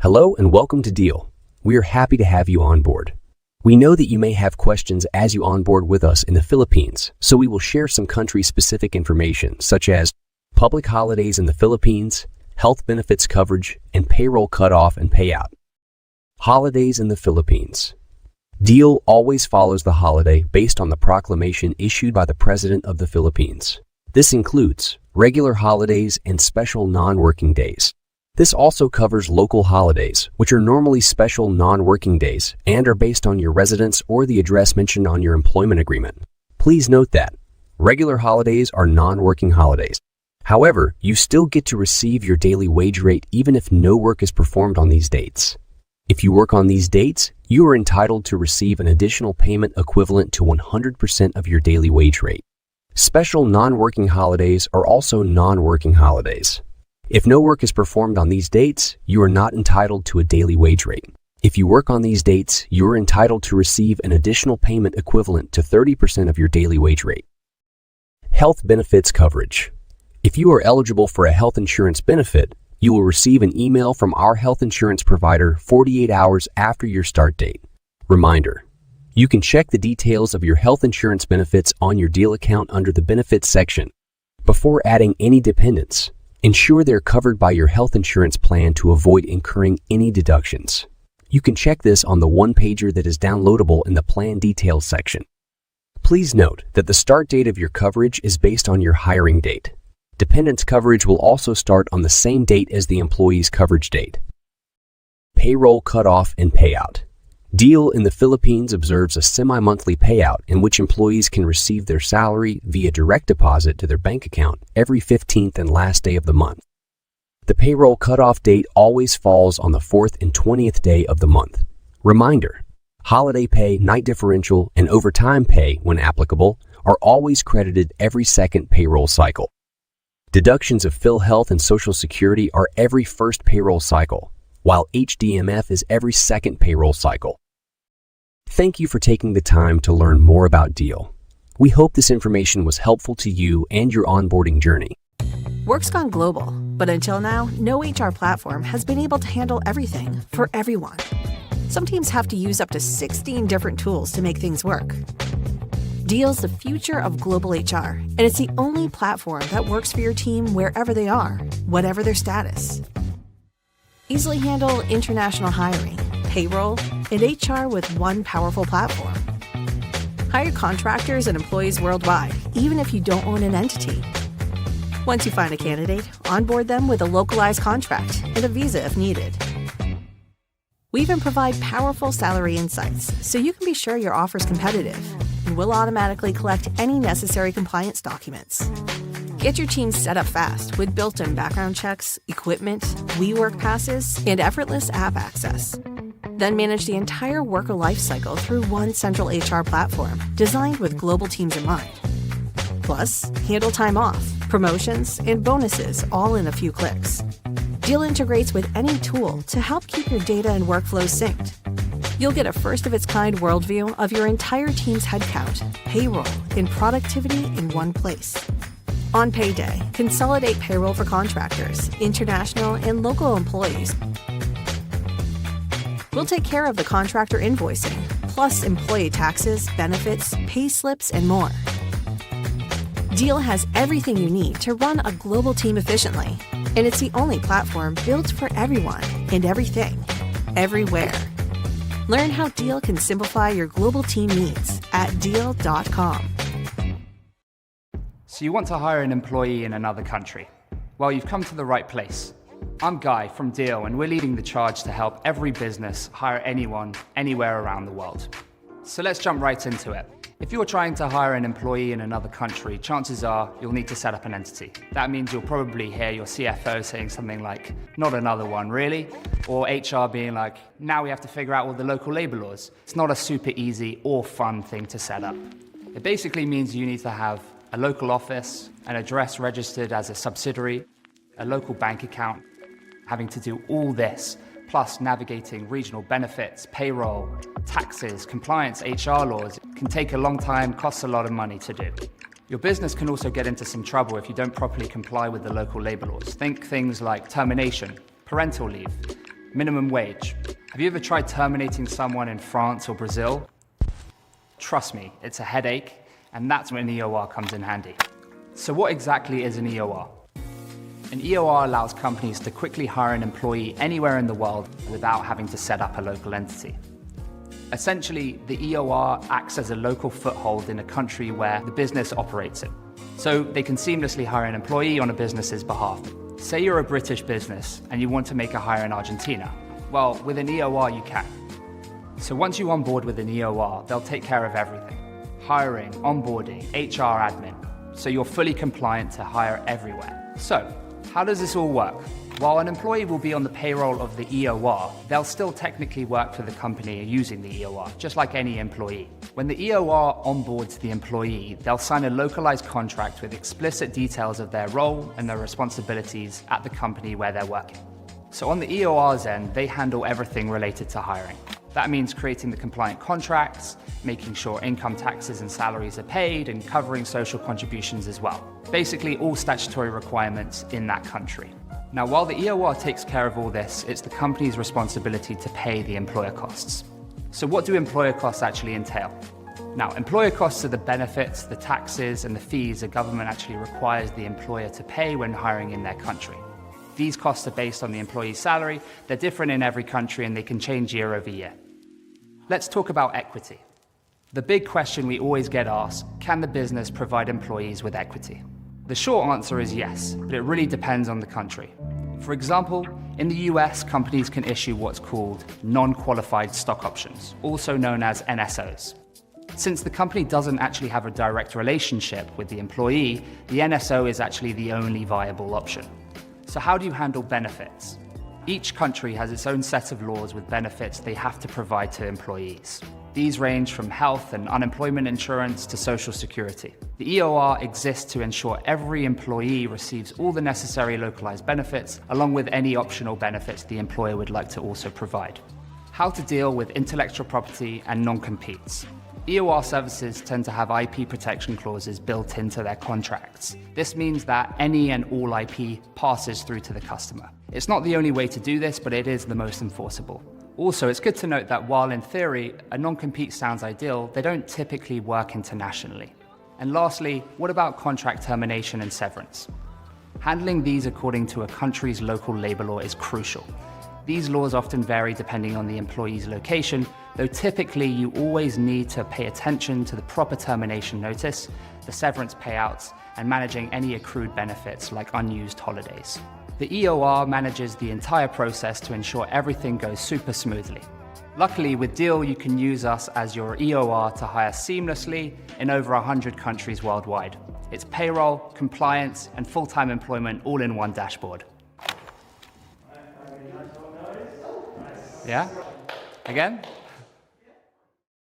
Hello and welcome to Deel. We are happy to have you on board. We know that you may have questions as you onboard with us in the Philippines, so we will share some country-specific information such as public holidays in the Philippines, health benefits coverage, and payroll cutoff and payout. Holidays in the Philippines. Deel always follows the holiday based on the proclamation issued by the President of the Philippines. This includes regular holidays and special non-working days. This also covers local holidays, which are normally special non-working days and are based on your residence or the address mentioned on your employment agreement. Please note that regular holidays are non-working holidays. However, you still get to receive your daily wage rate even if no work is performed on these dates. If you work on these dates, you are entitled to receive an additional payment equivalent to 100% of your daily wage rate. Special non-working holidays are also non-working holidays. If no work is performed on these dates, you are not entitled to a daily wage rate. If you work on these dates, you are entitled to receive an additional payment equivalent to 30% of your daily wage rate. Health benefits coverage. If you are eligible for a health insurance benefit, you will receive an email from our health insurance provider 48 hours after your start date. Reminder: you can check the details of your health insurance benefits on your Deel account under the Benefits section. Before adding any dependents, ensure they're covered by your health insurance plan to avoid incurring any deductions. You can check this on the one-pager that is downloadable in the Plan Details section. Please note that the start date of your coverage is based on your hiring date. Dependents coverage will also start on the same date as the employee's coverage date. Payroll cutoff and payout. Deel in the Philippines observes a semi-monthly payout in which employees can receive their salary via direct deposit to their bank account every 15th and last day of the month. The payroll cutoff date always falls on the 4th and 20th day of the month. Reminder: holiday pay, night differential, and overtime pay, when applicable, are always credited every second payroll cycle. Deductions of PhilHealth and Social Security are every first payroll cycle, while HDMF is every second payroll cycle. Thank you for taking the time to learn more about Deel. We hope this information was helpful to you and your onboarding journey. Work's gone global, but until now, no HR platform has been able to handle everything for everyone. Some teams have to use up to 16 different tools to make things work. Deel's the future of global HR, and it's the only platform that works for your team wherever they are, whatever their status. Easily handle international hiring, payroll, and HR with one powerful platform. Hire contractors and employees worldwide, even if you don't own an entity. Once you find a candidate, onboard them with a localized contract and a visa if needed. We even provide powerful salary insights so you can be sure your offer's competitive, and we'll automatically collect any necessary compliance documents. Get your team set up fast with built-in background checks, equipment, WeWork passes, and effortless app access. Then manage the entire worker lifecycle through one central HR platform designed with global teams in mind. Plus, handle time off, promotions, and bonuses all in a few clicks. Deel integrates with any tool to help keep your data and workflows synced. You'll get a first-of-its-kind worldview of your entire team's headcount, payroll, and productivity in one place. On payday, consolidate payroll for contractors, international, and local employees. We'll take care of the contractor invoicing, plus employee taxes, benefits, pay slips, and more. Deel has everything you need to run a global team efficiently, and it's the only platform built for everyone and everything, everywhere. Learn how Deel can simplify your global team needs at Deel.com. So you want to hire an employee in another country? Well, you've come to the right place. I'm Guy from Deel, and we're leading the charge to help every business hire anyone, anywhere around the world. So let's jump right into it. If you're trying to hire an employee in another country, chances are you'll need to set up an entity. That means you'll probably hear your CFO saying something like, "Not another one, really?" Or HR being like, "Now we have to figure out all the local labor laws." It's not a super easy or fun thing to set up. It basically means you need to have a local office, an address registered as a subsidiary, a local bank account. Having to do all this, plus navigating regional benefits, payroll, taxes, compliance, HR laws, can take a long time, costs a lot of money to do. Your business can also get into some trouble if you don't properly comply with the local labor laws. Think things like termination, parental leave, Minimum wage. Have you ever tried terminating someone in France or Brazil? Trust me, it's a headache, and that's when an EOR comes in handy. So what exactly is an EOR? An EOR allows companies to quickly hire an employee anywhere in the world without having to set up a local entity. Essentially, the EOR acts as a local foothold in a country where the business operates in. So they can seamlessly hire an employee on a business's behalf. Say you're a British business and you want to make a hire in Argentina. Well, with an EOR you can. So once you onboard with an EOR, they'll take care of everything. Hiring, onboarding, HR admin. So you're fully compliant to hire everywhere. So, how does this all work? While an employee will be on the payroll of the EOR, they'll still technically work for the company using the EOR, just like any employee. When the EOR onboards the employee, they'll sign a localized contract with explicit details of their role and their responsibilities at the company where they're working. So on the EOR's end, they handle everything related to hiring. That means creating the compliant contracts, making sure income taxes and salaries are paid, and covering social contributions as well. Basically, all statutory requirements in that country. Now, while the EOR takes care of all this, it's the company's responsibility to pay the employer costs. So what do employer costs actually entail? Now, employer costs are the benefits, the taxes, and the fees the government actually requires the employer to pay when hiring in their country. These costs are based on the employee's salary. They're different in every country and they can change year over year. Let's talk about equity. The big question we always get asked, can the business provide employees with equity? The short answer is yes, but it really depends on the country. For example, in the US, companies can issue what's called non-qualified stock options, also known as NSOs. Since the company doesn't actually have a direct relationship with the employee, the NSO is actually the only viable option. So how do you handle benefits? Each country has its own set of laws with benefits they have to provide to employees. These range from health and unemployment insurance to social security. The EOR exists to ensure every employee receives all the necessary localized benefits, along with any optional benefits the employer would like to also provide. How to deal with intellectual property and non-competes. EOR services tend to have IP protection clauses built into their contracts. This means that any and all IP passes through to the customer. It's not the only way to do this, but it is the most enforceable. Also, it's good to note that while in theory a non-compete sounds ideal, they don't typically work internationally. And lastly, what about contract termination and severance? Handling these according to a country's local labor law is crucial. These laws often vary depending on the employee's location, though typically you always need to pay attention to the proper termination notice, the severance payouts, and managing any accrued benefits like unused holidays. The EOR manages the entire process to ensure everything goes super smoothly. Luckily, with Deel, you can use us as your EOR to hire seamlessly in over 100 countries worldwide. It's payroll, compliance, and full-time employment all in one dashboard. Yeah? Again?